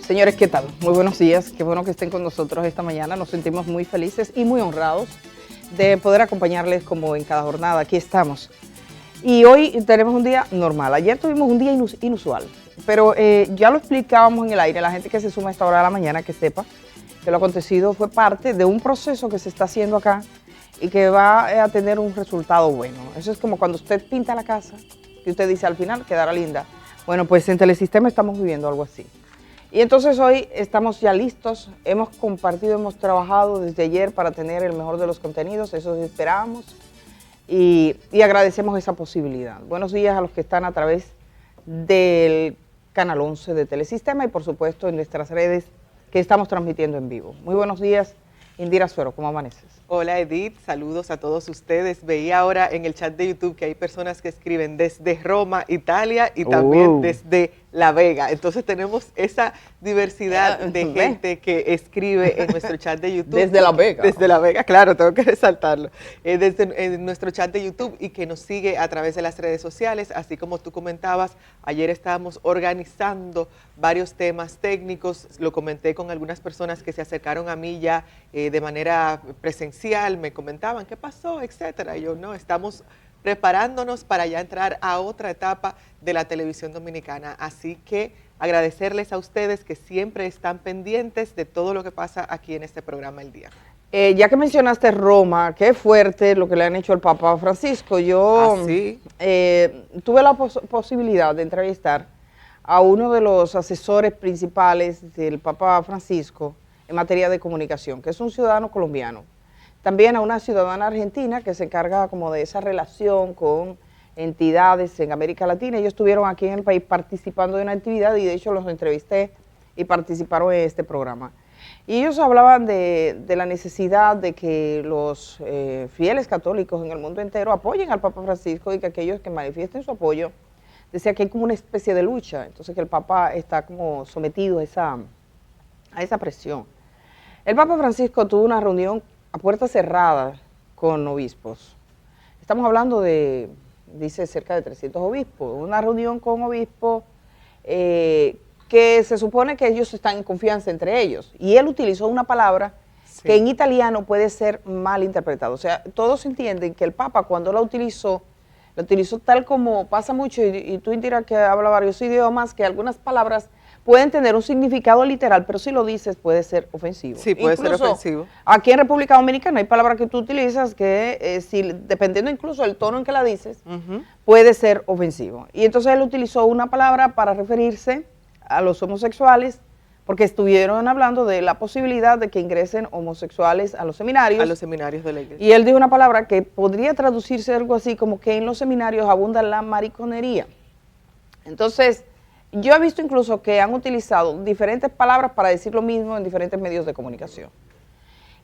Señores, ¿qué tal? Muy buenos días, qué bueno que estén con nosotros esta mañana. Nos sentimos muy felices y muy honrados de poder acompañarles como en cada jornada. Aquí estamos. Y hoy tenemos un día normal. Ayer tuvimos un día inusual, pero ya lo explicábamos en el aire. La gente que se suma a esta hora de la mañana que sepa que lo acontecido fue parte de un proceso que se está haciendo acá y que va a tener un resultado bueno. Eso es como cuando usted pinta la casa, que usted dice al final quedará linda. Bueno, pues en Telesistema estamos viviendo algo así. Y entonces hoy estamos ya listos, hemos compartido, hemos trabajado desde ayer para tener el mejor de los contenidos, eso esperábamos y agradecemos esa posibilidad. Buenos días a los que están a través del Canal 11 de Telesistema y por supuesto en nuestras redes que estamos transmitiendo en vivo. Muy buenos días, Indira Suero, ¿cómo amaneces? Hola Edith, saludos a todos ustedes. Veía ahora en el chat de YouTube que hay personas que escriben desde Roma, Italia y también desde La Vega. Entonces tenemos esa diversidad de gente que escribe en nuestro chat de YouTube. Desde La Vega. Desde La Vega, claro, tengo que resaltarlo. En nuestro chat de YouTube y que nos sigue a través de las redes sociales. Así como tú comentabas, ayer estábamos organizando varios temas técnicos. Lo comenté con algunas personas que se acercaron a mí ya de manera presencial. Me comentaban qué pasó, etcétera. Y yo, no, estamos preparándonos para ya entrar a otra etapa de la televisión dominicana. Así que agradecerles a ustedes que siempre están pendientes de todo lo que pasa aquí en este programa El Día. Ya que mencionaste Roma, qué fuerte lo que le han hecho al Papa Francisco. Yo tuve la posibilidad de entrevistar a uno de los asesores principales del Papa Francisco en materia de comunicación, que es un ciudadano colombiano. También a una ciudadana argentina que se encarga como de esa relación con entidades en América Latina. Ellos estuvieron aquí en el país participando de una actividad y de hecho los entrevisté y participaron en este programa. Y ellos hablaban de la necesidad de que los fieles católicos en el mundo entero apoyen al Papa Francisco y que aquellos que manifiesten su apoyo, decía que hay como una especie de lucha, entonces que el Papa está como sometido a esa presión. El Papa Francisco tuvo una reunión a puerta cerrada con obispos. Estamos hablando de, dice, cerca de 300 obispos. Una reunión con obispos que se supone que ellos están en confianza entre ellos. Y él utilizó una palabra que en italiano puede ser mal interpretada. O sea, todos entienden que el Papa cuando lo utilizó tal como pasa mucho, y tú, Indira, que habla varios idiomas, que algunas palabras pueden tener un significado literal, pero si lo dices puede ser ofensivo. Sí, puede ser ofensivo. Aquí en República Dominicana hay palabras que tú utilizas que, dependiendo incluso del tono en que la dices, puede ser ofensivo. Y entonces él utilizó una palabra para referirse a los homosexuales, porque estuvieron hablando de la posibilidad de que ingresen homosexuales a los seminarios. A los seminarios de la iglesia. Y él dijo una palabra que podría traducirse algo así como que en los seminarios abunda la mariconería. Entonces, yo he visto incluso que han utilizado diferentes palabras para decir lo mismo en diferentes medios de comunicación.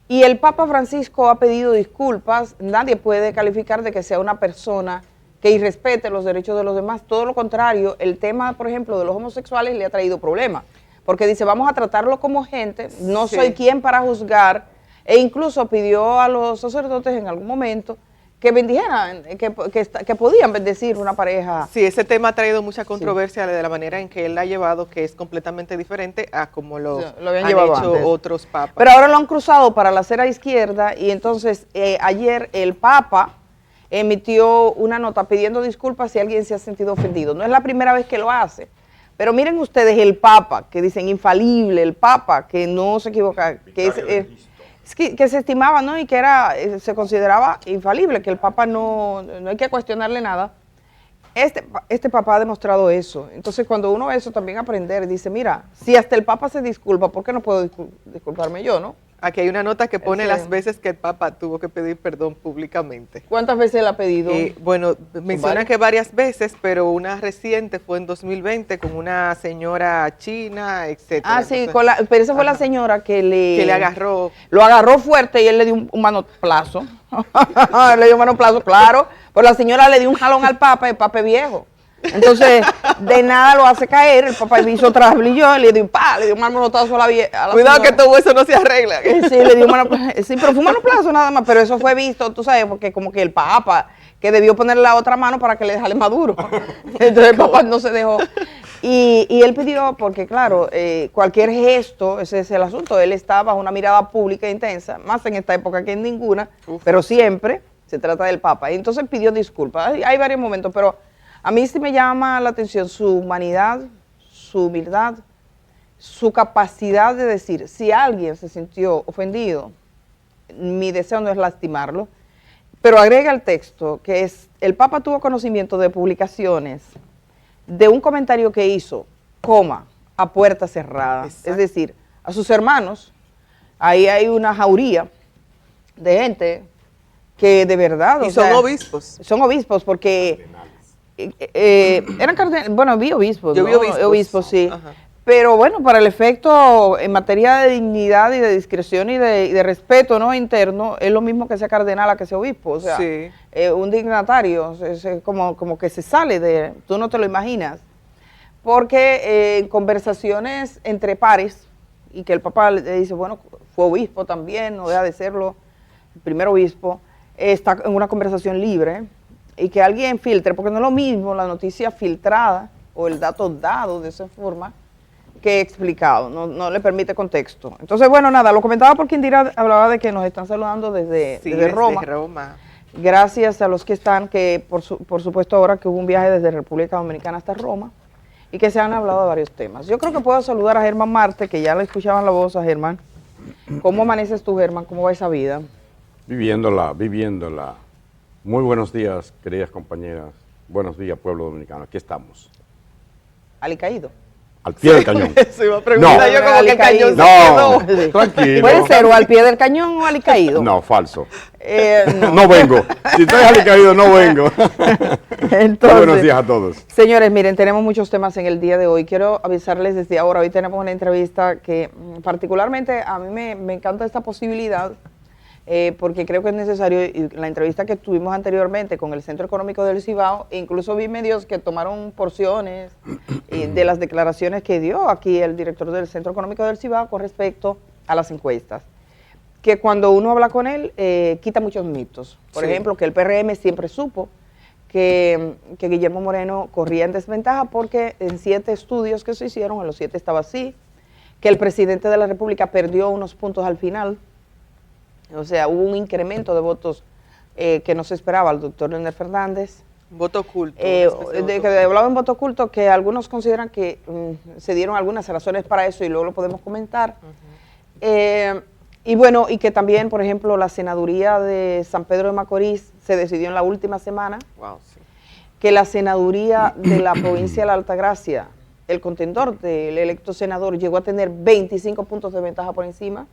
Y el Papa Francisco ha pedido disculpas. Nadie puede calificar de que sea una persona que irrespete los derechos de los demás. Todo lo contrario, el tema, por ejemplo, de los homosexuales le ha traído problemas. Porque dice, vamos a tratarlo como gente, no soy quien para juzgar. E incluso pidió a los sacerdotes en algún momento que bendijeran, que podían bendecir una pareja. Sí, ese tema ha traído mucha controversia de la manera en que él la ha llevado, que es completamente diferente a como lo habían hecho antes otros papas. Pero ahora lo han cruzado para la acera izquierda y entonces ayer el Papa emitió una nota pidiendo disculpas si alguien se ha sentido ofendido. No es la primera vez que lo hace, pero miren ustedes el Papa, que dicen infalible, el Papa que no se equivoca, que se estimaba, ¿no? Y que se consideraba infalible, que el Papa no hay que cuestionarle nada. Este Papa ha demostrado eso. Entonces, cuando uno ve eso, también aprender, dice, mira, si hasta el Papa se disculpa, ¿por qué no puedo disculparme yo, no? Aquí hay una nota que pone las veces que el Papa tuvo que pedir perdón públicamente. ¿Cuántas veces él ha pedido? Bueno, mencionan que varias veces, pero una reciente fue en 2020 con una señora china, etcétera. Ah, sí, entonces, pero esa fue la señora que le agarró. Lo agarró fuerte y él le dio un manoplazo. Le dio un manoplazo, claro. Pero la señora le dio un jalón al Papa, el Papa es viejo. Entonces, de nada lo hace caer, el Papa hizo trasblilló, le dio un manoplazo a la Cuidado señora. Que todo eso no se arregla. Sí, le dio un manoplazo, sí, pero fue un manoplazo nada más, pero eso fue visto, tú sabes, porque como que el Papa, que debió ponerle la otra mano para que le dejara maduro. Entonces el Papa no se dejó. Y él pidió, porque claro, cualquier gesto, ese es el asunto, él está bajo una mirada pública intensa, más en esta época que en ninguna, pero siempre se trata del Papa. Y entonces pidió disculpas. Hay varios momentos, pero a mí sí me llama la atención su humanidad, su humildad, su capacidad de decir, si alguien se sintió ofendido, mi deseo no es lastimarlo, pero agrega el texto que es, el Papa tuvo conocimiento de publicaciones, de un comentario que hizo, a puerta cerrada. Exacto. Es decir, a sus hermanos, ahí hay una jauría de gente que de verdad... Y son obispos. Son obispos porque eran cardenales, bueno, vi obispos. Yo vi obispos. Obispos, sí. Ajá. Pero bueno, para el efecto en materia de dignidad y de discreción y de respeto, ¿no?, interno, es lo mismo que sea cardenal a que sea obispo. O sea, sí. Un dignatario es como que se sale de... Tú no te lo imaginas. Porque en conversaciones entre pares, y que el Papa le dice, bueno, fue obispo también, no deja de serlo, el primer obispo, está en una conversación libre, y que alguien filtre, porque no es lo mismo la noticia filtrada o el dato dado de esa forma, que explicado, no le permite contexto. Entonces, bueno, nada, lo comentaba porque Indira hablaba de que nos están saludando desde Roma. Gracias a los que están, que por supuesto ahora que hubo un viaje desde República Dominicana hasta Roma, y que se han hablado de varios temas. Yo creo que puedo saludar a Germán Marte, que ya le escuchaban la voz a Germán. ¿Cómo amaneces tú, Germán? ¿Cómo va esa vida? Viviéndola. Muy buenos días, queridas compañeras. Buenos días, pueblo dominicano. Aquí estamos. ¿Alicaído? Al pie del cañón. Se iba a preguntar yo como que el cañón no, tranquilo. Puede ser o al pie del cañón o alicaído. No, falso. No vengo. Si estoy alicaído, no vengo. Entonces, buenos días a todos. Señores, miren, tenemos muchos temas en el día de hoy. Quiero avisarles desde ahora, hoy tenemos una entrevista que particularmente a mí me encanta esta posibilidad, porque creo que es necesario. Y la entrevista que tuvimos anteriormente con el Centro Económico del Cibao, incluso vi medios que tomaron porciones de las declaraciones que dio aquí el director del Centro Económico del Cibao con respecto a las encuestas, que cuando uno habla con él, quita muchos mitos. Por ejemplo, que el PRM siempre supo que Guillermo Moreno corría en desventaja porque en 7 estudios que se hicieron, en los 7 estaba así, que el presidente de la República perdió unos puntos al final. O sea, hubo un incremento de votos que no se esperaba al doctor Leonel Fernández. Voto oculto. Que hablaba en voto oculto, que algunos consideran que se dieron algunas razones para eso y luego lo podemos comentar. Y bueno, y que también, por ejemplo, la senaduría de San Pedro de Macorís se decidió en la última semana. Wow, sí. Que la senaduría de la provincia de la Altagracia, el contendor del electo senador, llegó a tener 25 puntos de ventaja por encima.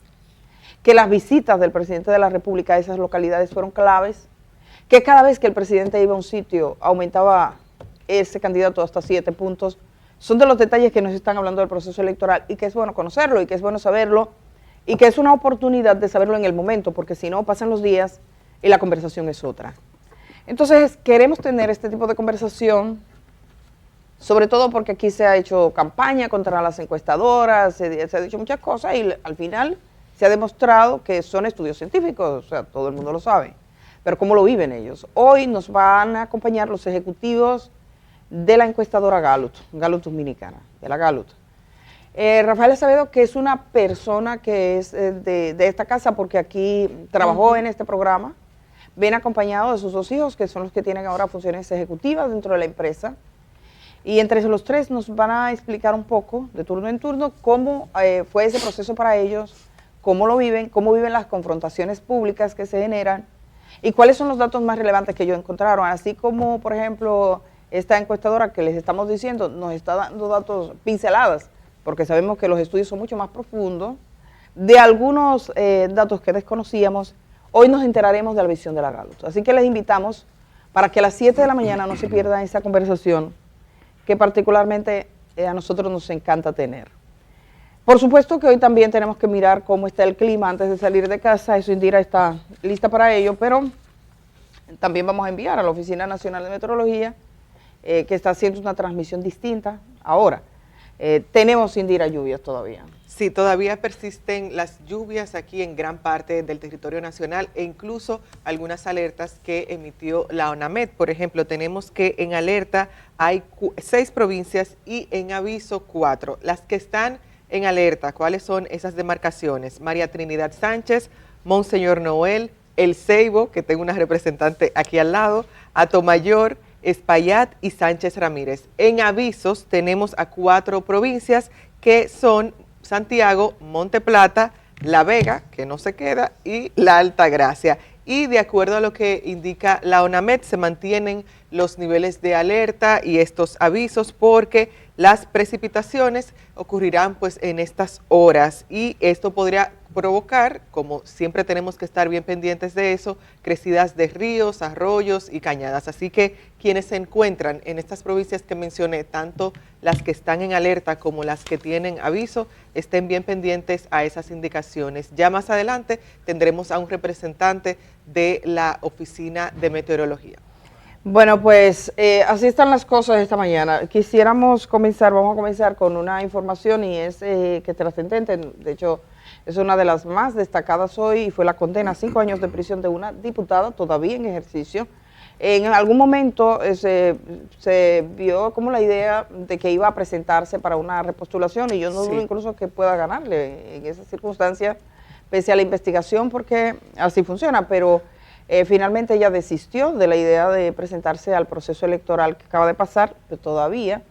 Que las visitas del presidente de la República a esas localidades fueron claves, que cada vez que el presidente iba a un sitio aumentaba ese candidato hasta 7 puntos. Son de los detalles que nos están hablando del proceso electoral y que es bueno conocerlo y que es bueno saberlo y que es una oportunidad de saberlo en el momento, porque si no pasan los días y la conversación es otra. Entonces queremos tener este tipo de conversación, sobre todo porque aquí se ha hecho campaña contra las encuestadoras, se ha dicho muchas cosas y al final se ha demostrado que son estudios científicos, o sea, todo el mundo lo sabe, pero ¿cómo lo viven ellos? Hoy nos van a acompañar los ejecutivos de la encuestadora Gallup Dominicana, de la Gallup. Rafael Acevedo, que es una persona que es de esta casa, porque aquí trabajó en este programa, viene acompañado de sus 2 hijos, que son los que tienen ahora funciones ejecutivas dentro de la empresa, y entre los 3 nos van a explicar un poco, de turno en turno, cómo fue ese proceso para ellos, cómo lo viven, cómo viven las confrontaciones públicas que se generan y cuáles son los datos más relevantes que ellos encontraron, así como, por ejemplo, esta encuestadora que les estamos diciendo nos está dando datos pinceladas, porque sabemos que los estudios son mucho más profundos, de algunos datos que desconocíamos. Hoy nos enteraremos de la visión de la Gallup, así que les invitamos para que a las 7 de la mañana no se pierdan esa conversación que particularmente a nosotros nos encanta tener. Por supuesto que hoy también tenemos que mirar cómo está el clima antes de salir de casa, eso Indira está lista para ello, pero también vamos a enviar a la Oficina Nacional de Meteorología, que está haciendo una transmisión distinta ahora. tenemos sin ir a lluvias todavía. Sí, todavía persisten las lluvias aquí en gran parte del territorio nacional e incluso algunas alertas que emitió la ONAMED. Por ejemplo, tenemos que en alerta hay 6 provincias y en aviso 4. Las que están en alerta, ¿cuáles son esas demarcaciones? María Trinidad Sánchez, Monseñor Noel, El Ceibo, que tengo una representante aquí al lado, Atomayor, Espaillat y Sánchez Ramírez. En avisos tenemos a 4 provincias que son Santiago, Monte Plata, La Vega, que no se queda, y La Altagracia. Y de acuerdo a lo que indica la ONAMED, se mantienen los niveles de alerta y estos avisos porque las precipitaciones ocurrirán pues en estas horas y esto podría provocar, como siempre tenemos que estar bien pendientes de eso, crecidas de ríos, arroyos y cañadas. Así que quienes se encuentran en estas provincias que mencioné, tanto las que están en alerta como las que tienen aviso, estén bien pendientes a esas indicaciones. Ya más adelante tendremos a un representante de la Oficina de Meteorología. Bueno, pues así están las cosas esta mañana. Vamos a comenzar con una información y es que trascendente, de hecho es una de las más destacadas hoy y fue la condena a 5 años de prisión de una diputada todavía en ejercicio. En algún momento se vio como la idea de que iba a presentarse para una repostulación y yo no dudo incluso que pueda ganarle en esa circunstancia, pese a la investigación, porque así funciona, pero finalmente ella desistió de la idea de presentarse al proceso electoral que acaba de pasar, pero todavía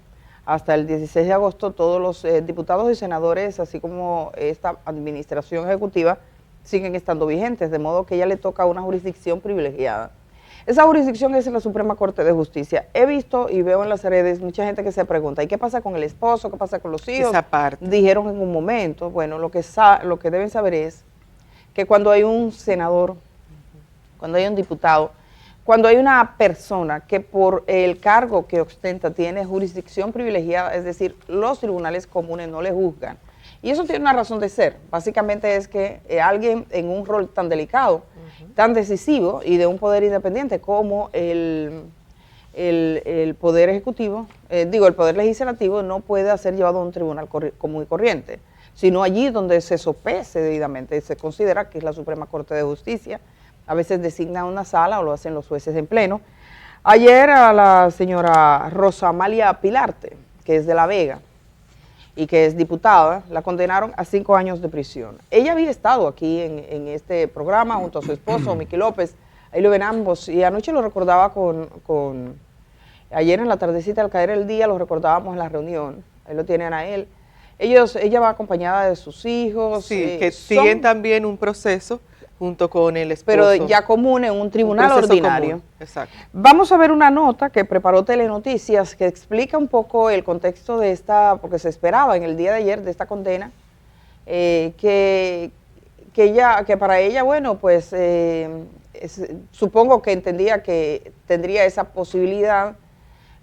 hasta el 16 de agosto todos los diputados y senadores, así como esta administración ejecutiva, siguen estando vigentes, de modo que ella le toca una jurisdicción privilegiada. Esa jurisdicción es la Suprema Corte de Justicia. He visto y veo en las redes mucha gente que se pregunta, ¿y qué pasa con el esposo? ¿Qué pasa con los hijos? Esa parte. Dijeron en un momento, bueno, lo que deben saber es que cuando hay un senador, cuando hay un diputado, cuando hay una persona que por el cargo que ostenta tiene jurisdicción privilegiada, es decir, los tribunales comunes no le juzgan. Y eso tiene una razón de ser. Básicamente es que alguien en un rol tan delicado, tan decisivo y de un poder independiente como el poder ejecutivo, el poder legislativo no puede ser llevado a un tribunal común y corriente, sino allí donde se sopese debidamente, se considera que es la Suprema Corte de Justicia. A veces designa una sala o lo hacen los jueces en pleno. Ayer a la señora Rosa Amalia Pilarte, que es de La Vega y que es diputada, la condenaron a 5 años de prisión. Ella había estado aquí en este programa junto a su esposo, Miki López, ahí lo ven ambos, y anoche lo recordaba ayer en la tardecita al caer el día, lo recordábamos en la reunión, ahí lo tienen a él. Ella va acompañada de sus hijos. Sí, que siguen también un proceso junto con el esposo. Pero ya común en un tribunal ordinario. Común. Exacto. Vamos a ver una nota que preparó Telenoticias que explica un poco el contexto de porque se esperaba en el día de ayer de esta condena, que para ella, bueno, pues supongo que entendía que tendría esa posibilidad,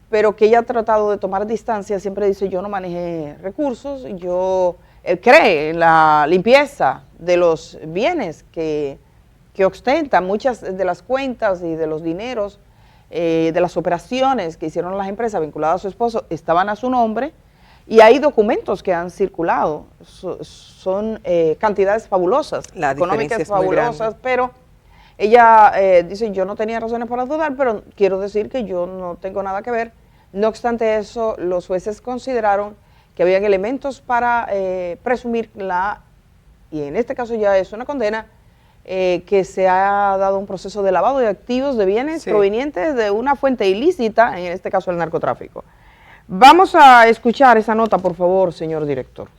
pero que ella ha tratado de tomar distancia, siempre dice yo no manejé recursos, él cree en la limpieza de los bienes que ostentan, muchas de las cuentas y de los dineros, de las operaciones que hicieron las empresas vinculadas a su esposo, estaban a su nombre y hay documentos que han circulado, son cantidades fabulosas, económicas fabulosas, pero ella dice yo no tenía razones para dudar, pero quiero decir que yo no tengo nada que ver. No obstante eso, los jueces consideraron que habían elementos para presumir y en este caso ya es una condena, que se ha dado un proceso de lavado de activos, de bienes provenientes de una fuente ilícita, en este caso el narcotráfico. Vamos a escuchar esa nota, por favor, señor director.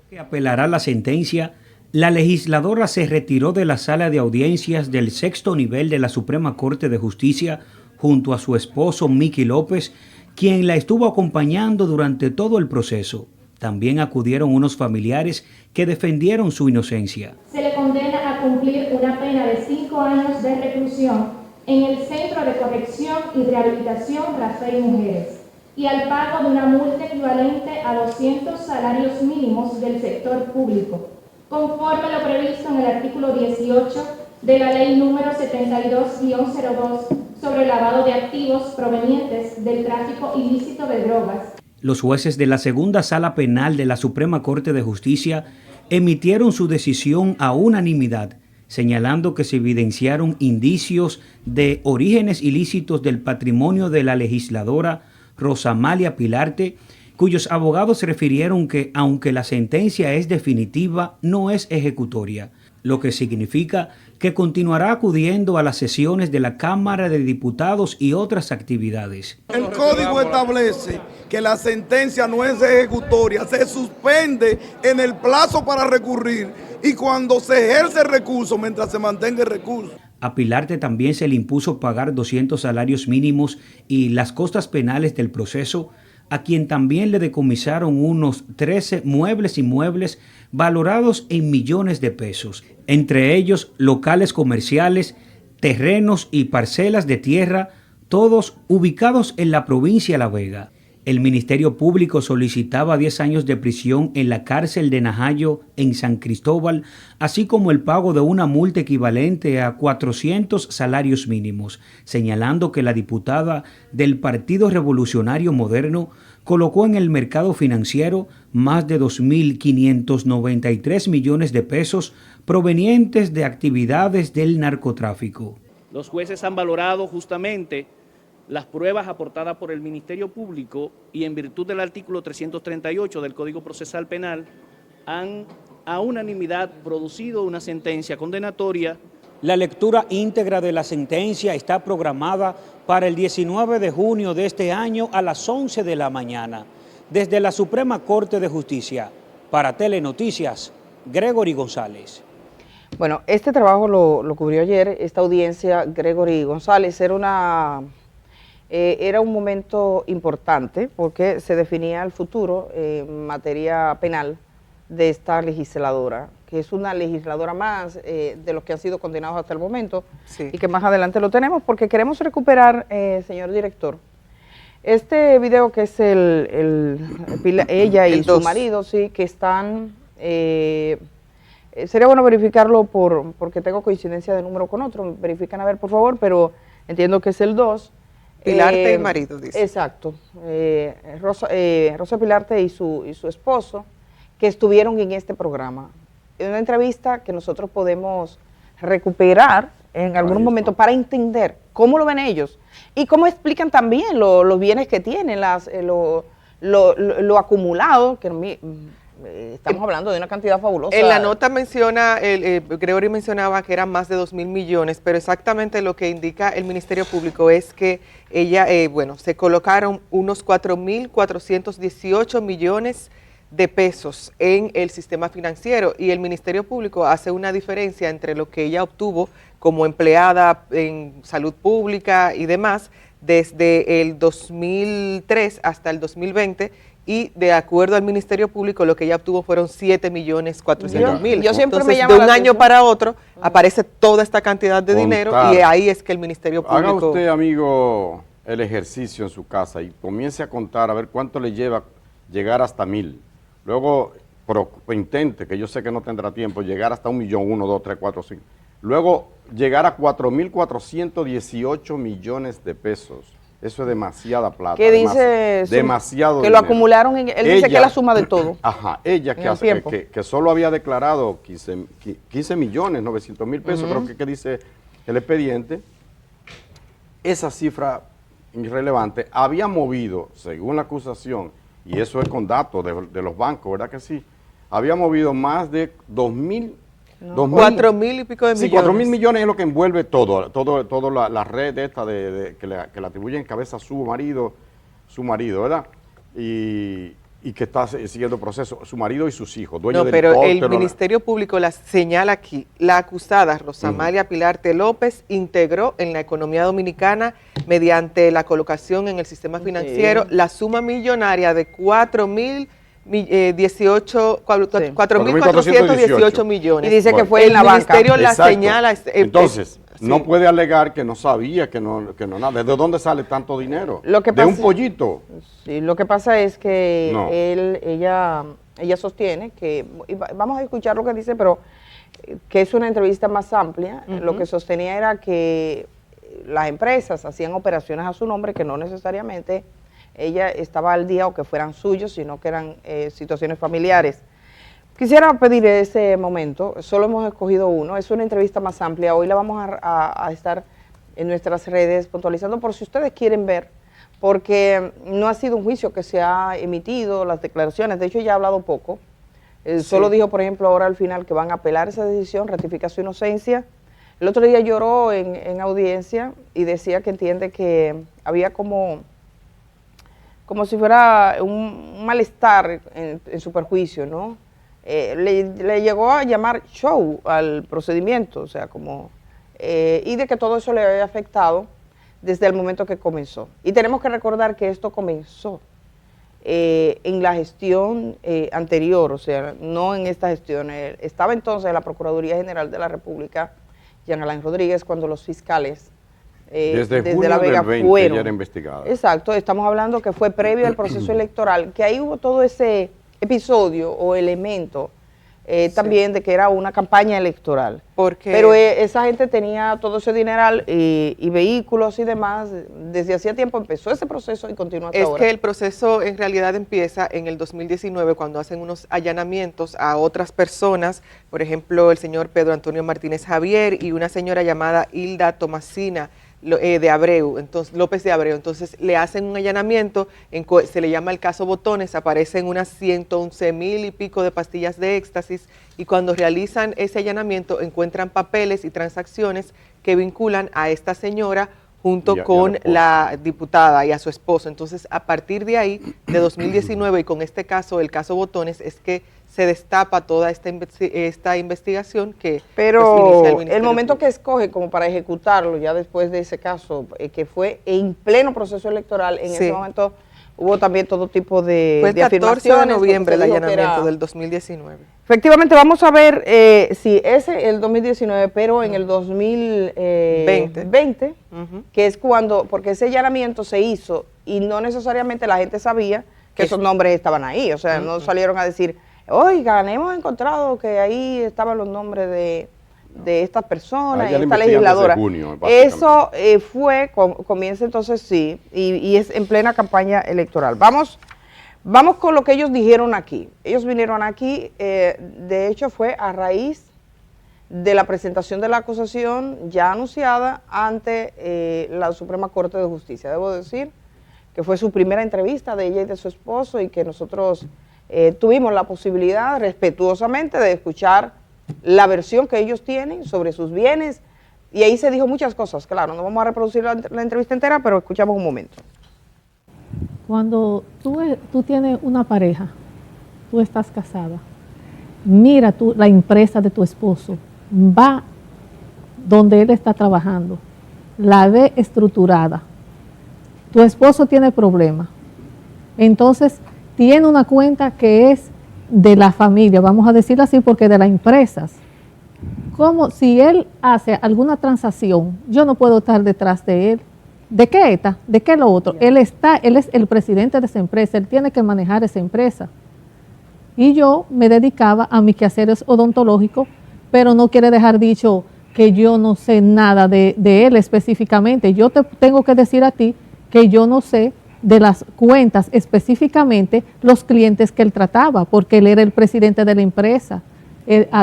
Que apelará la sentencia, la legisladora se retiró de la sala de audiencias del 6º nivel de la Suprema Corte de Justicia junto a su esposo Miki López, quien la estuvo acompañando durante todo el proceso. También acudieron unos familiares que defendieron su inocencia. Se le condena a cumplir una pena de 5 años de reclusión en el Centro de Corrección y Rehabilitación Rafael Mujeres y al pago de una multa equivalente a 200 salarios mínimos del sector público, conforme a lo previsto en el artículo 18 de la Ley número 72-02 sobre el lavado de activos provenientes del tráfico ilícito de drogas. Los jueces de la Segunda Sala Penal de la Suprema Corte de Justicia emitieron su decisión a unanimidad, señalando que se evidenciaron indicios de orígenes ilícitos del patrimonio de la legisladora Rosamalia Pilarte, cuyos abogados refirieron que, aunque la sentencia es definitiva, no es ejecutoria, lo que significa que continuará acudiendo a las sesiones de la Cámara de Diputados y otras actividades. El código establece que la sentencia no es ejecutoria, se suspende en el plazo para recurrir y cuando se ejerce el recurso, mientras se mantenga el recurso. A Pilarte también se le impuso pagar 200 salarios mínimos y las costas penales del proceso, a quien también le decomisaron unos 13 muebles e inmuebles valorados en millones de pesos, entre ellos locales comerciales, terrenos y parcelas de tierra, todos ubicados en la provincia de La Vega. El Ministerio Público solicitaba 10 años de prisión en la cárcel de Najayo en San Cristóbal, así como el pago de una multa equivalente a 400 salarios mínimos, señalando que la diputada del Partido Revolucionario Moderno colocó en el mercado financiero más de 2.593 millones de pesos provenientes de actividades del narcotráfico. Los jueces han valorado justamente las pruebas aportadas por el Ministerio Público y en virtud del artículo 338 del Código Procesal Penal han a unanimidad producido una sentencia condenatoria. La lectura íntegra de la sentencia está programada para el 19 de junio de este año a las 11 de la mañana. Desde la Suprema Corte de Justicia, para Telenoticias, Gregory González. Bueno, este trabajo lo cubrió ayer, esta audiencia, Gregory González. Era un momento importante porque se definía el futuro en materia penal de esta legisladora, que es una legisladora más de los que han sido condenados hasta el momento, sí, y que más adelante lo tenemos porque queremos recuperar, señor director, este video que es ella y su marido, sí, que están, sería bueno verificarlo porque tengo coincidencia de número con otro, verifican a ver por favor, pero entiendo que es el 2. Pilarte y marido, dice. Exacto. Rosa Pilarte y su esposo, que estuvieron en este programa. Es una entrevista que nosotros podemos recuperar en algún momento para entender cómo lo ven ellos y cómo explican también los bienes que tienen, lo acumulado, que estamos hablando de una cantidad fabulosa. En la nota menciona, Gregory mencionaba que eran más de 2.000 millones, pero exactamente lo que indica el Ministerio Público es que ella, se colocaron unos 4.418 millones de pesos en el sistema financiero y el Ministerio Público hace una diferencia entre lo que ella obtuvo como empleada en salud pública y demás desde el 2003 hasta el 2020 y de acuerdo al Ministerio Público lo que ella obtuvo fueron 7.400.000. Yo siempre Entonces, me llamo de un año para otro aparece toda esta cantidad de dinero y ahí es que el Ministerio Público... Haga usted, amigo, el ejercicio en su casa y comience a contar a ver cuánto le lleva llegar hasta 1.000. Luego intente, que yo sé que no tendrá tiempo, llegar hasta 1.000.000, 1, 2, 3, 4, 5. Luego llegar a 4.418 millones de pesos. Eso es demasiada plata. ¿Qué dice? Demasiado que dinero. lo acumularon, él dice que es la suma de todo. Ajá, ella que solo había declarado 15.900.000 pesos, creo que dice el expediente. Esa cifra irrelevante había movido, según la acusación, y eso es con datos de los bancos, ¿verdad que sí? Había movido más de 2.000... 4.000 y pico de millones. Sí, 4.000 millones es lo que envuelve todo la red esta que le atribuyen cabeza a su marido, ¿verdad? Y que está siguiendo el proceso, su marido y sus hijos, dueños del pero helicóptero. El Ministerio Público la señala aquí, la acusada Rosamalia Pilarte López integró en la economía dominicana mediante la colocación en el sistema financiero la suma millonaria de 4.418 millones. Y dice que fue en la banca. El ministerio la señala. Entonces, no puede alegar que no sabía, que no nada. ¿De dónde sale tanto dinero? ¿De un pollito? Sí, lo que pasa es que ella sostiene que, vamos a escuchar lo que dice, pero que es una entrevista más amplia. Lo que sostenía era que las empresas hacían operaciones a su nombre que no necesariamente ella estaba al día o que fueran suyos, sino que eran situaciones familiares. Quisiera pedir ese momento, solo hemos escogido uno, es una entrevista más amplia, hoy la vamos a estar en nuestras redes puntualizando por si ustedes quieren ver, porque no ha sido un juicio que se ha emitido, las declaraciones, de hecho ella ha hablado poco, solo dijo, por ejemplo, ahora al final que van a apelar esa decisión, ratifica su inocencia. El otro día lloró en audiencia y decía que entiende que había como si fuera un malestar en su perjuicio, ¿no? Le llegó a llamar show al procedimiento, o sea, y de que todo eso le había afectado desde el momento que comenzó. Y tenemos que recordar que esto comenzó en la gestión anterior, o sea, no en esta gestión. Estaba entonces la Procuraduría General de la República, Jean Alain Rodríguez, cuando los fiscales desde La Vega del 20 fueron. ya era investigada. Exacto, estamos hablando que fue previo al proceso electoral, que ahí hubo todo ese episodio o elemento también de que era una campaña electoral. Pero esa gente tenía todo ese dineral y vehículos y demás, desde hacía tiempo empezó ese proceso y continúa hasta ahora. Es que el proceso en realidad empieza en el 2019 cuando hacen unos allanamientos a otras personas, por ejemplo el señor Pedro Antonio Martínez Javier y una señora llamada Hilda Tomasina de Abreu, entonces López de Abreu, entonces le hacen un allanamiento, se le llama el caso Botones, aparecen unas 111,000 y pico de pastillas de éxtasis y cuando realizan ese allanamiento encuentran papeles y transacciones que vinculan a esta señora junto con la diputada y a su esposo. Entonces, a partir de ahí, de 2019 y con este caso, el caso Botones, es que se destapa toda esta investigación que pero inicia el momento que escoge como para ejecutarlo, ya después de ese caso, que fue en pleno proceso electoral, en ese momento hubo también todo tipo de fue el 14 de noviembre el allanamiento del 2019. Efectivamente, vamos a ver si ese el 2019, pero en el 2020, que es cuando, porque ese allanamiento se hizo y no necesariamente la gente sabía que esos nombres estaban ahí, o sea, no salieron a decir, oigan, hemos encontrado que ahí estaban los nombres de estas personas, esta legisladora. Eso comienza entonces y es en plena campaña electoral. Vamos con lo que ellos dijeron aquí. Ellos vinieron aquí, de hecho fue a raíz de la presentación de la acusación ya anunciada ante la Suprema Corte de Justicia. Debo decir que fue su primera entrevista de ella y de su esposo y que nosotros tuvimos la posibilidad respetuosamente de escuchar la versión que ellos tienen sobre sus bienes y ahí se dijo muchas cosas, claro, no vamos a reproducir la entrevista entera, pero escuchamos un momento. Cuando tú tienes una pareja, tú estás casada, mira la empresa de tu esposo, va donde él está trabajando, la ve estructurada, tu esposo tiene problemas, entonces tiene una cuenta que es de la familia, vamos a decirlo así, porque de las empresas. Como si él hace alguna transacción, yo no puedo estar detrás de él. ¿De qué está? ¿De qué lo otro? Él es el presidente de esa empresa, él tiene que manejar esa empresa. Y yo me dedicaba a mis quehaceres odontológicos, pero no quiere dejar dicho que yo no sé nada de él específicamente. Yo te tengo que decir a ti que yo no sé de las cuentas específicamente los clientes que él trataba, porque él era el presidente de la empresa,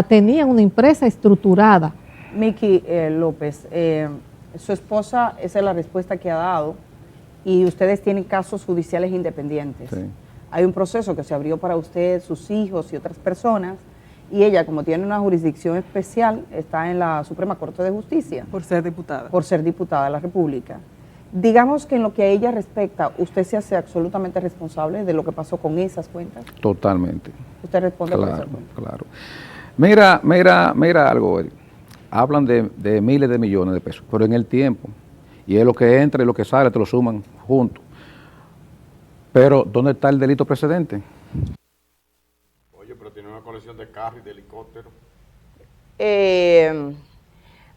tenía una empresa estructurada. Miki López, su esposa, esa es la respuesta que ha dado, y ustedes tienen casos judiciales independientes. Sí. Hay un proceso que se abrió para usted, sus hijos y otras personas, y ella, como tiene una jurisdicción especial, está en la Suprema Corte de Justicia. Por ser diputada. Por ser diputada de la República. Digamos que en lo que a ella respecta, ¿usted se hace absolutamente responsable de lo que pasó con esas cuentas? Totalmente. ¿Usted responde por esa cuenta? Claro. Mira algo, Eric. Hablan de miles de millones de pesos, pero en el tiempo, y es lo que entra y lo que sale, te lo suman juntos. Pero, ¿dónde está el delito precedente? Oye, pero tiene una colección de carros y de helicópteros.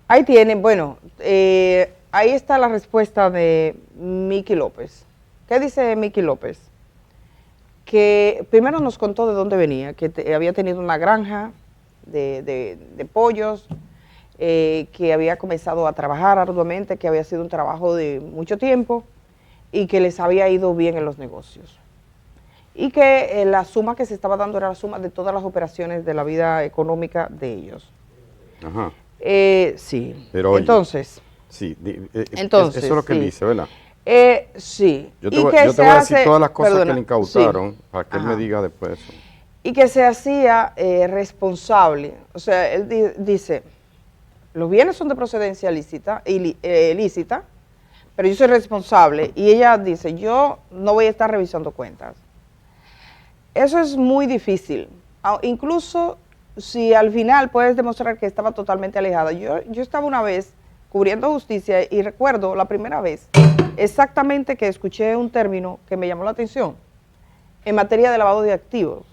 Ahí tienen, bueno, ahí está la respuesta de Miki López. ¿Qué dice Miki López? Que primero nos contó de dónde venía, que había tenido una granja de pollos, que había comenzado a trabajar arduamente, que había sido un trabajo de mucho tiempo, y que les había ido bien en los negocios. Y que la suma que se estaba dando era la suma de todas las operaciones de la vida económica de ellos. Ajá. Sí. Pero oye, entonces. Sí, entonces, eso es lo que sí. dice, ¿verdad? Sí. Yo te voy a decir todas las cosas que le incautaron para que él me diga después eso. Y que se hacía responsable. O sea, él dice, los bienes son de procedencia lícita, pero yo soy responsable. Y ella dice, yo no voy a estar revisando cuentas. Eso es muy difícil. Incluso si al final puedes demostrar que estaba totalmente alejada. Yo estaba una vez cubriendo justicia y recuerdo la primera vez exactamente que escuché un término que me llamó la atención en materia de lavado de activos,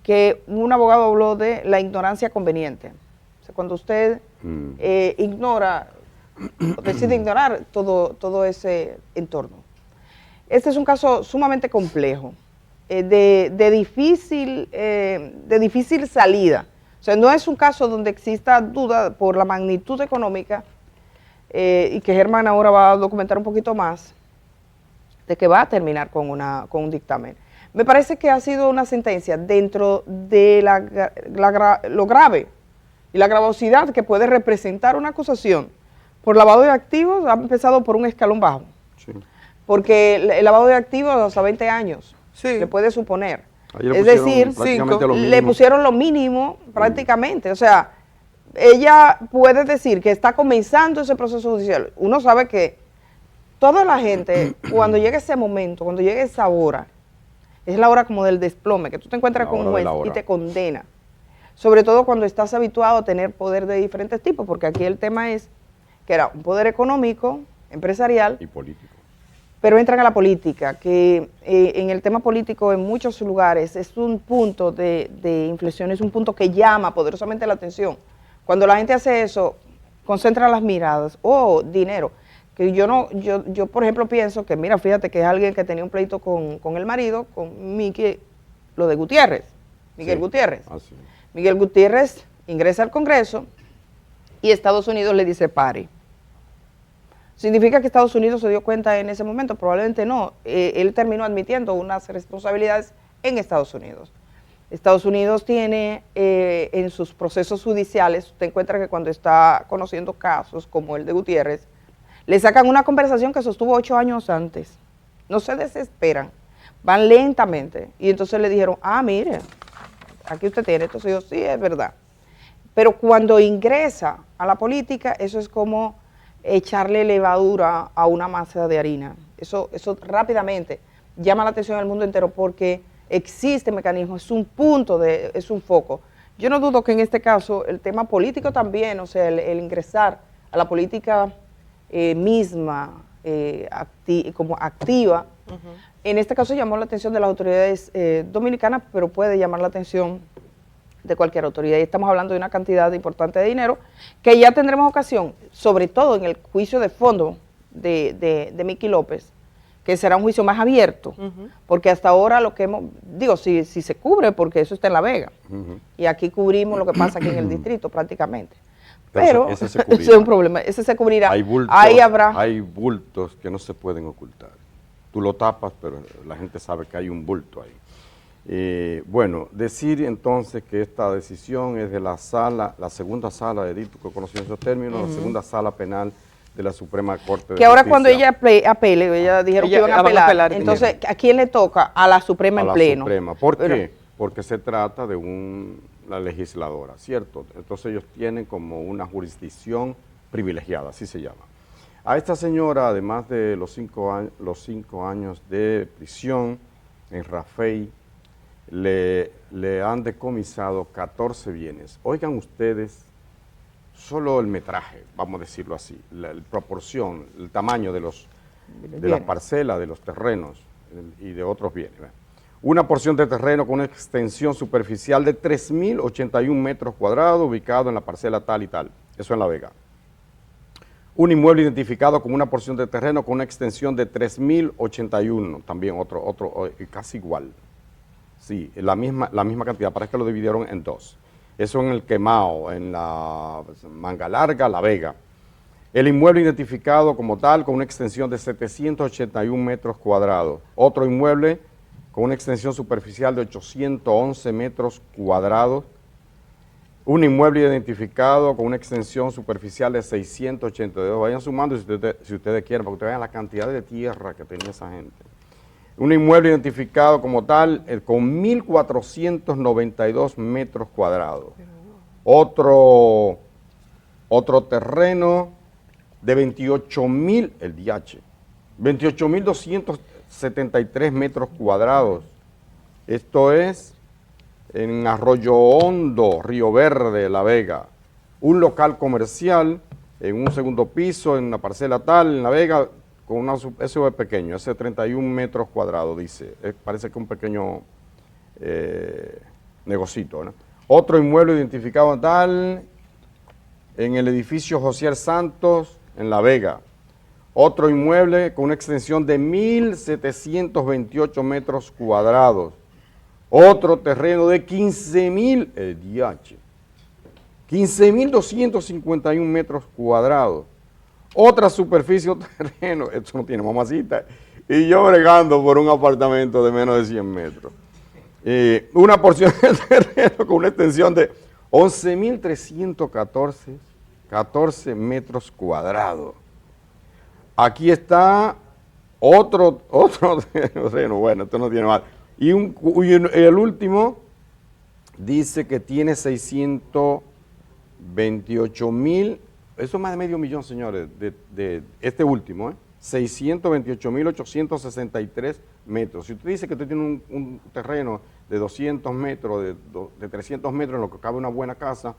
que un abogado habló de la ignorancia conveniente. O sea, cuando usted ignora, o decide ignorar todo ese entorno. Este es un caso sumamente complejo, de difícil salida. O sea, no es un caso donde exista duda por la magnitud económica, y que Germán ahora va a documentar un poquito más, de que va a terminar con un dictamen. Me parece que ha sido una sentencia dentro de lo grave y la gravosidad que puede representar una acusación por lavado de activos. Ha empezado por un escalón bajo, sí. Porque el lavado de activos hasta 20 años le puede suponer. Es decir, le pusieron lo mínimo prácticamente. O sea, ella puede decir que está comenzando ese proceso judicial. Uno sabe que toda la gente, cuando llega ese momento, cuando llega esa hora, es la hora como del desplome, que tú te encuentras con un juez y te condena. Sobre todo cuando estás habituado a tener poder de diferentes tipos, porque aquí el tema es que era un poder económico, empresarial y político. Pero entran a la política, que en el tema político en muchos lugares es un punto de inflexión, es un punto que llama poderosamente la atención. Cuando la gente hace eso, concentra las miradas, dinero. Que yo por ejemplo pienso que, mira, fíjate que es alguien que tenía un pleito con el marido, con Miguel Gutiérrez. Miguel Gutiérrez ingresa al Congreso y Estados Unidos le dice pare. ¿Significa que Estados Unidos se dio cuenta en ese momento? Probablemente no. Él terminó admitiendo unas responsabilidades en Estados Unidos. Estados Unidos tiene en sus procesos judiciales, usted encuentra que cuando está conociendo casos como el de Gutiérrez, le sacan una conversación que sostuvo 8 años antes. No se desesperan, van lentamente. Y entonces le dijeron, mire, aquí usted tiene. Entonces yo, sí, es verdad. Pero cuando ingresa a la política, eso es como echarle levadura a una masa de harina. Eso rápidamente llama la atención al mundo entero porque existe mecanismo, es un punto, es un foco. Yo no dudo que en este caso el tema político también, o sea, el ingresar a la política misma, como activa, en este caso llamó la atención de las autoridades dominicanas, pero puede llamar la atención de cualquier autoridad. Y estamos hablando de una cantidad importante de dinero que ya tendremos ocasión, sobre todo en el juicio de fondo de Miki López, que será un juicio más abierto, porque hasta ahora lo que si se cubre, porque eso está en La Vega, y aquí cubrimos lo que pasa aquí en el distrito prácticamente. Pero ese es un problema, ese se cubrirá. Hay bultos, ahí habrá. Hay bultos que no se pueden ocultar. Tú lo tapas, pero la gente sabe que hay un bulto ahí. Bueno, decir entonces que esta decisión es de la segunda sala de delitos que conocen esos términos, la segunda sala penal de la Suprema Corte de Que ahora Justicia. Cuando ella apele, ella dijeron que iban a apelar, entonces ¿a quién le toca? A la Suprema en pleno. Suprema. ¿Por qué? Porque se trata de la legisladora, ¿cierto? Entonces ellos tienen como una jurisdicción privilegiada, así se llama. A esta señora, además de los 5 años de prisión en Rafey, le han decomisado 14 bienes. Oigan ustedes, solo el metraje, vamos a decirlo así, la proporción, el tamaño de las parcelas, de los terrenos y de otros bienes. Una porción de terreno con una extensión superficial de 3.081 metros cuadrados, ubicado en la parcela tal y tal, eso en La Vega. Un inmueble identificado como una porción de terreno con una extensión de 3.081, también otro casi igual. Sí, la misma cantidad, parece que lo dividieron en dos. Eso en el Quemao, en la Manga Larga, La Vega. El inmueble identificado como tal con una extensión de 781 metros cuadrados. Otro inmueble con una extensión superficial de 811 metros cuadrados. Un inmueble identificado con una extensión superficial de 682. Vayan sumando si ustedes quieren, para que ustedes vean la cantidad de tierra que tenía esa gente. Un inmueble identificado como tal con 1.492 metros cuadrados. Otro terreno de 28.000, el DH, 28.273 metros cuadrados. Esto es en Arroyo Hondo, Río Verde, La Vega. Un local comercial en un segundo piso, en una parcela tal, en La Vega, con una, eso es pequeño, ese 31 metros cuadrados, dice. Parece que un pequeño negocito, ¿no? Otro inmueble identificado tal en el edificio José Santos, en La Vega. Otro inmueble con una extensión de 1.728 metros cuadrados. Otro terreno de 15.000, el DH, 15.251 metros cuadrados. Otra superficie o terreno, esto no tiene mamacita, y yo bregando por un apartamento de menos de 100 metros. Una porción de terreno con una extensión de 11.314 metros cuadrados. Aquí está otro terreno, bueno, esto no tiene más. Y el último dice que tiene 628.000, eso es más de medio millón, señores, de este último, 628.863 metros. Si usted dice que usted tiene un terreno de 200 metros, de 300 metros en lo que cabe una buena casa,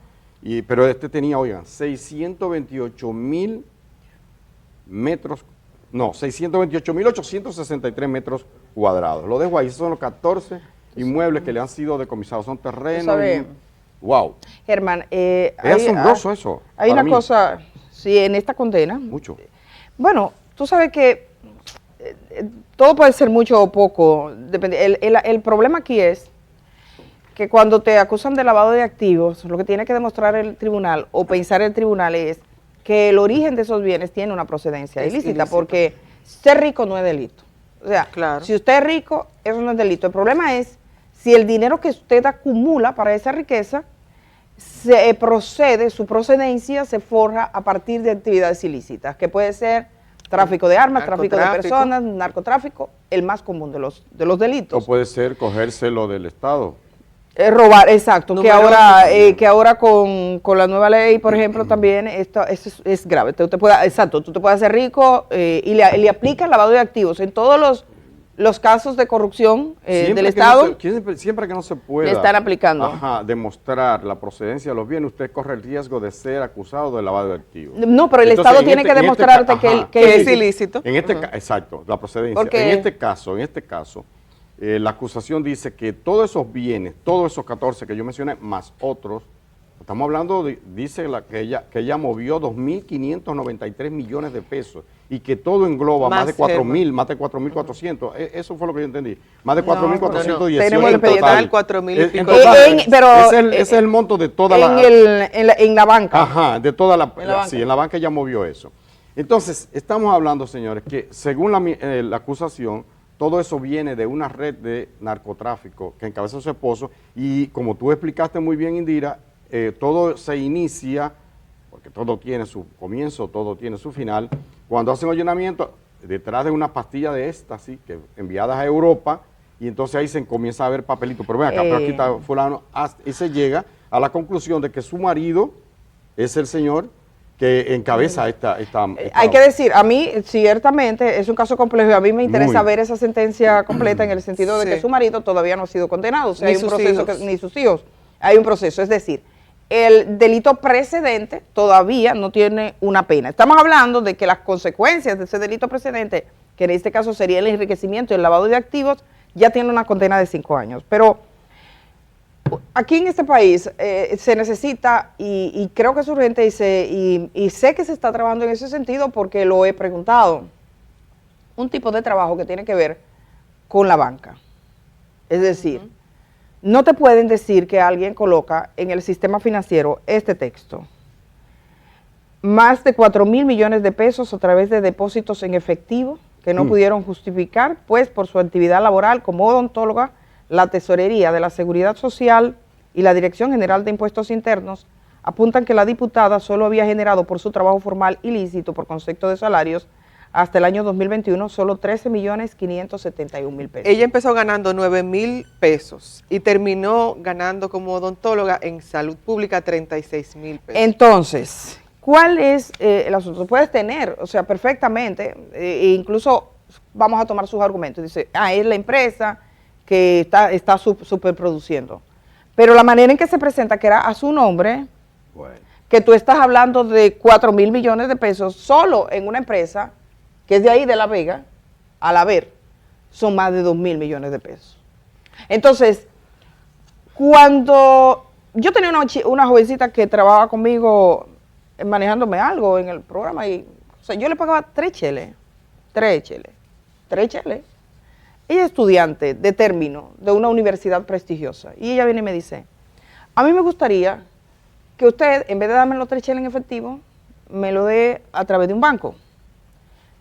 pero este tenía, oigan, 628.000 metros, no, 628.863 metros cuadrados. Lo dejo ahí, son los 14 inmuebles que le han sido decomisados, son terrenos. Wow. Germán, es asombroso eso. Hay una cosa, sí, en esta condena. Mucho. Bueno, tú sabes que todo puede ser mucho o poco. Depende. El problema aquí es que cuando te acusan de lavado de activos, lo que tiene que demostrar el tribunal o pensar el tribunal es que el origen de esos bienes tiene una procedencia ilícita, porque ser rico no es delito. O sea, claro, si usted es rico, eso no es delito. El problema es si el dinero que usted acumula para esa riqueza se procede, su procedencia se forja a partir de actividades ilícitas, que puede ser tráfico de armas, tráfico de personas, narcotráfico, el más común de los delitos. O puede ser cogérselo del Estado. Robar, exacto, que ahora con la nueva ley, por ejemplo, también esto es grave. Tú te puedes hacer rico y le aplican lavado de activos en todos los casos de corrupción del Estado. Siempre que no se pueda le están aplicando. Demostrar la procedencia de los bienes, usted corre el riesgo de ser acusado de lavado de activos. No, pero el Estado tiene que demostrarte que es ilícito. Exacto, la procedencia. En este caso, la acusación dice que todos esos bienes, todos esos 14 que yo mencioné, más otros, estamos hablando, dice que ella movió 2.593 millones de pesos y que todo engloba más de 4.000, más de 4.400. Eso fue lo que yo entendí. Más de 4.418 en total, 4.000 y pico. Ese es el monto de toda en la banca. Ajá, de toda la sí, en la banca ella movió eso. Entonces, estamos hablando, señores, que según la acusación, todo eso viene de una red de narcotráfico que encabeza su esposo y como tú explicaste muy bien, Indira, todo se inicia, porque todo tiene su comienzo, todo tiene su final, cuando hacen allanamiento detrás de una pastilla de éxtasis que enviadas a Europa y entonces ahí se comienza a ver papelito, pero ven acá, pero aquí está fulano, y se llega a la conclusión de que su marido es el señor que encabeza esta Hay que decir, a mí ciertamente es un caso complejo y a mí me interesa ver esa sentencia completa en el sentido de que su marido todavía no ha sido condenado, o sea, hay un proceso ni sus hijos, hay un proceso, es decir, el delito precedente todavía no tiene una pena. Estamos hablando de que las consecuencias de ese delito precedente, que en este caso sería el enriquecimiento y el lavado de activos, ya tiene una condena de 5 años, pero aquí en este país se necesita, y creo que es urgente, y sé que se está trabajando en ese sentido porque lo he preguntado, un tipo de trabajo que tiene que ver con la banca. Es decir, no te pueden decir que alguien coloca en el sistema financiero este texto. más de 4.000 millones de pesos a través de depósitos en efectivo que no pudieron justificar, pues por su actividad laboral como odontóloga, la Tesorería de la Seguridad Social y la Dirección General de Impuestos Internos apuntan que la diputada solo había generado por su trabajo formal ilícito por concepto de salarios hasta el año 2021 solo 13.571.000 pesos. Ella empezó ganando 9.000 pesos y terminó ganando como odontóloga en salud pública 36.000 pesos. Entonces, ¿cuál es el asunto? Puedes tener, o sea, perfectamente, e incluso vamos a tomar sus argumentos. Dice, es la empresa que está superproduciendo. Pero la manera en que se presenta, que era a su nombre, que tú estás hablando de 4.000 millones de pesos solo en una empresa que es de ahí de La Vega, al haber, son más de 2.000 millones de pesos. Entonces, cuando yo tenía una jovencita que trabajaba conmigo manejándome algo en el programa, y o sea, yo le pagaba 3 cheles. Ella es estudiante de término de una universidad prestigiosa, y ella viene y me dice, a mí me gustaría que usted, en vez de darme los 3 cheles en efectivo, me lo dé a través de un banco.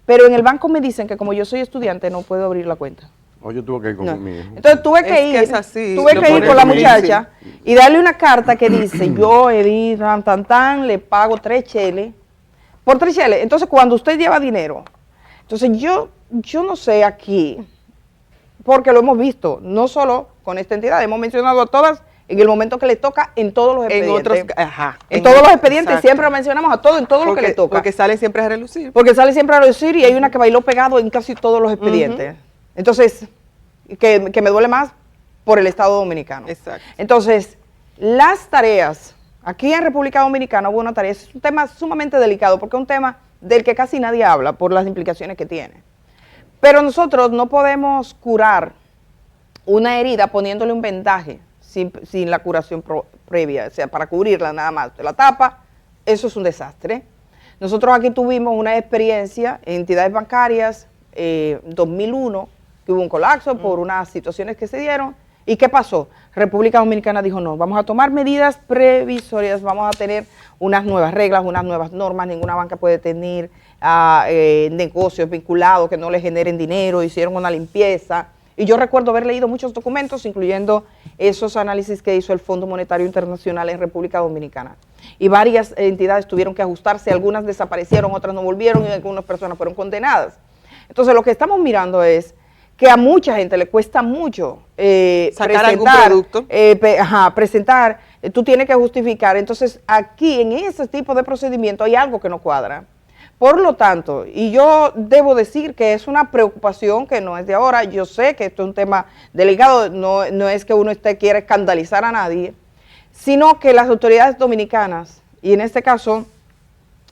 Pero en el banco me dicen que como yo soy estudiante no puedo abrir la cuenta. Yo tuve que ir con mi hijo. Entonces tuve que ir con la muchacha y darle una carta que dice, yo, Edith, le pago 3 cheles, por 3 cheles. Entonces cuando usted lleva dinero, entonces yo no sé aquí, porque lo hemos visto, no solo con esta entidad, hemos mencionado a todas en el momento que le toca en todos los expedientes. En todos los expedientes, exacto. Siempre lo mencionamos a todos, en todo lo que le toca. Porque sale siempre a relucir. Porque sale siempre a relucir y hay una que bailó pegado en casi todos los expedientes. Entonces, que me duele más por el Estado Dominicano. Exacto. Entonces, las tareas, aquí en República Dominicana hubo una tarea, es un tema sumamente delicado porque es un tema del que casi nadie habla por las implicaciones que tiene. Pero nosotros no podemos curar una herida poniéndole un vendaje sin la curación previa, o sea, para cubrirla nada más. De la tapa, eso es un desastre. Nosotros aquí tuvimos una experiencia en entidades bancarias, 2001, que hubo un colapso por unas situaciones que se dieron. ¿Y qué pasó? República Dominicana dijo, no, vamos a tomar medidas previsorias, vamos a tener unas nuevas reglas, unas nuevas normas, ninguna banca puede tener negocios vinculados que no le generen dinero, hicieron una limpieza. Y yo recuerdo haber leído muchos documentos, incluyendo esos análisis que hizo el Fondo Monetario Internacional en República Dominicana. Y varias entidades tuvieron que ajustarse, algunas desaparecieron, otras no volvieron y algunas personas fueron condenadas. Entonces lo que estamos mirando es que a mucha gente le cuesta mucho sacar algún producto. Presentar, tú tienes que justificar. Entonces aquí en ese tipo de procedimiento hay algo que no cuadra. Por lo tanto, y yo debo decir que es una preocupación que no es de ahora, yo sé que esto es un tema delicado, no es que uno quiera escandalizar a nadie, sino que las autoridades dominicanas, y en este caso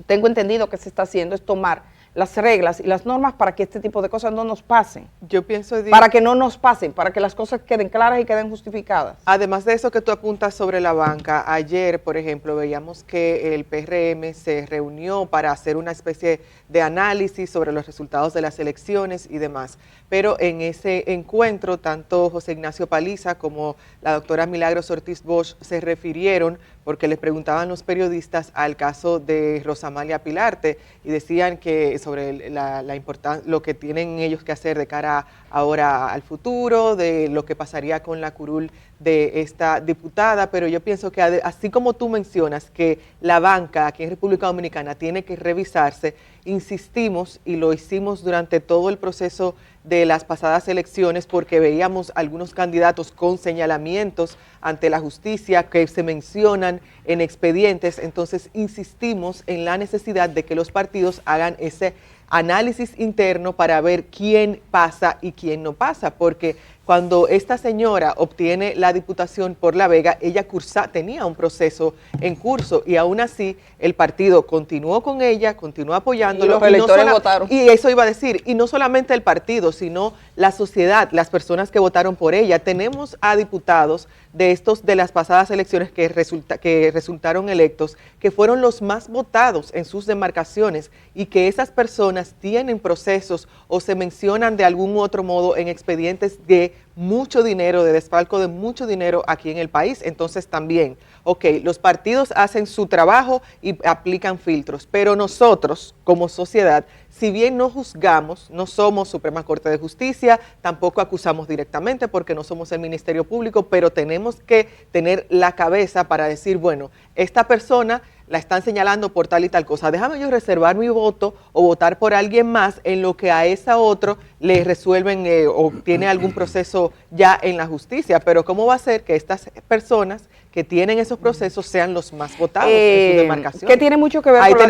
tengo entendido que se está haciendo, es tomar las reglas y las normas para que este tipo de cosas no nos pasen. Yo pienso, Edith, para que no nos pasen, para que las cosas queden claras y queden justificadas. Además de eso que tú apuntas sobre la banca, ayer, por ejemplo, veíamos que el PRM se reunió para hacer una especie de análisis sobre los resultados de las elecciones y demás. Pero en ese encuentro, tanto José Ignacio Paliza como la doctora Milagros Ortiz Bosch se refirieron, porque les preguntaban los periodistas al caso de Rosamalia Pilarte y decían que sobre la importancia, lo que tienen ellos que hacer de cara ahora al futuro, de lo que pasaría con la curul de esta diputada, pero yo pienso que así como tú mencionas que la banca aquí en República Dominicana tiene que revisarse, insistimos y lo hicimos durante todo el proceso de las pasadas elecciones porque veíamos algunos candidatos con señalamientos ante la justicia que se mencionan en expedientes, entonces insistimos en la necesidad de que los partidos hagan ese análisis interno para ver quién pasa y quién no pasa, porque cuando esta señora obtiene la diputación por La Vega, ella tenía un proceso en curso y aún así el partido continuó con ella, continuó apoyándolo. Y los electores votaron. Y eso iba a decir, y no solamente el partido, sino la sociedad, las personas que votaron por ella. Tenemos a diputados de las pasadas elecciones que resultaron electos, que fueron los más votados en sus demarcaciones y que esas personas personas tienen procesos o se mencionan de algún otro modo en expedientes de mucho dinero, de desfalco de mucho dinero aquí en el país. Entonces también, ok, los partidos hacen su trabajo y aplican filtros, pero nosotros como sociedad, si bien no juzgamos, no somos Suprema Corte de Justicia, tampoco acusamos directamente porque no somos el Ministerio Público, pero tenemos que tener la cabeza para decir, bueno, esta persona la están señalando por tal y tal cosa, déjame yo reservar mi voto o votar por alguien más en lo que a esa otro le resuelven o tiene algún proceso ya en la justicia, pero ¿cómo va a ser que estas personas que tienen esos procesos sean los más votados en su demarcación? Que tiene mucho que ver Ahí con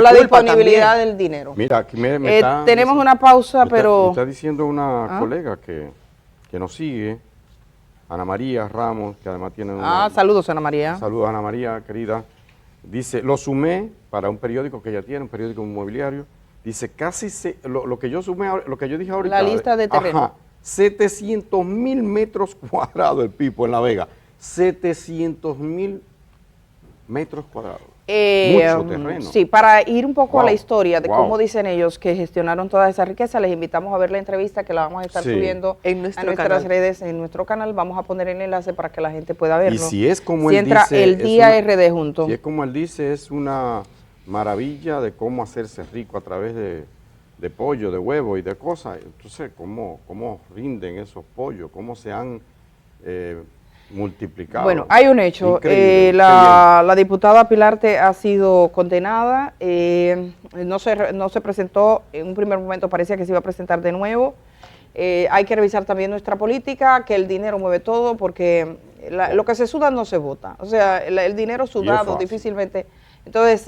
la disponibilidad también del dinero. Mira, aquí me está, tenemos una pausa, pero... Me está diciendo una colega que nos sigue, Ana María Ramos, que además tiene una... saludos, Ana María. Saludos, Ana María, querida. Dice, lo sumé para un periódico que ella tiene, un periódico inmobiliario. Dice, casi lo que yo sumé, lo que yo dije ahorita. La lista de terreno. Ajá, 700,000 metros cuadrados el Pipo en La Vega. 700,000 metros cuadrados. Mucho terreno. Sí, para ir un poco a la historia de cómo dicen ellos que gestionaron toda esa riqueza, les invitamos a ver la entrevista que la vamos a estar subiendo en a nuestras redes, en nuestro canal. Vamos a poner el enlace para que la gente pueda verlo. Y si es como si él entra dice, el día RD junto. Si es como él dice, es una maravilla de cómo hacerse rico a través de pollo, de huevo y de cosas. Entonces, ¿cómo rinden esos pollos? ¿Cómo se han multiplicado? Bueno, hay un hecho. La diputada Pilarte ha sido condenada. No se presentó, en un primer momento parecía que se iba a presentar de nuevo. Hay que revisar también nuestra política, que el dinero mueve todo, porque lo que se suda no se vota. O sea, el dinero sudado difícilmente... Entonces,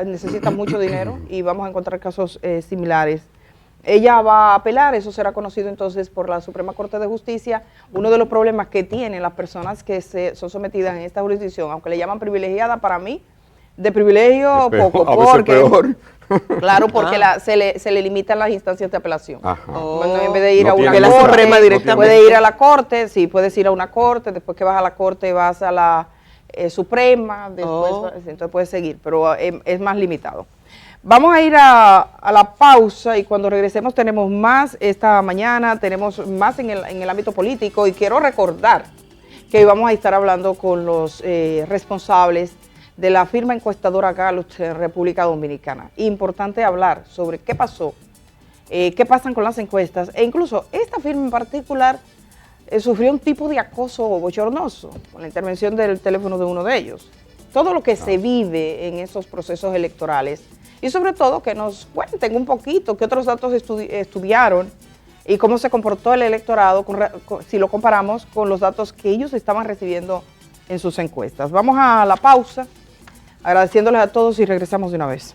necesita mucho dinero y vamos a encontrar casos similares. Ella va a apelar, eso será conocido entonces por la Suprema Corte de Justicia. Uno de los problemas que tienen las personas que son sometidas en esta jurisdicción, aunque le llaman privilegiada, para mí, de privilegio poco, porque claro, porque se le limitan las instancias de apelación. Bueno, en vez de ir a una corte, directamente, puede ir a la corte, sí, puedes ir a una corte, después que vas a la corte vas a la Suprema, después entonces puedes seguir, pero es más limitado. Vamos a ir a la pausa y cuando regresemos tenemos más esta mañana, tenemos más en el ámbito político y quiero recordar que hoy vamos a estar hablando con los responsables de la firma encuestadora Gallup en República Dominicana. Importante hablar sobre qué pasó, qué pasan con las encuestas e incluso esta firma en particular sufrió un tipo de acoso bochornoso con la intervención del teléfono de uno de ellos. Todo lo que se vive en esos procesos electorales y sobre todo que nos cuenten un poquito qué otros datos estudiaron y cómo se comportó el electorado si lo comparamos con los datos que ellos estaban recibiendo en sus encuestas. Vamos a la pausa, agradeciéndoles a todos y regresamos de una vez.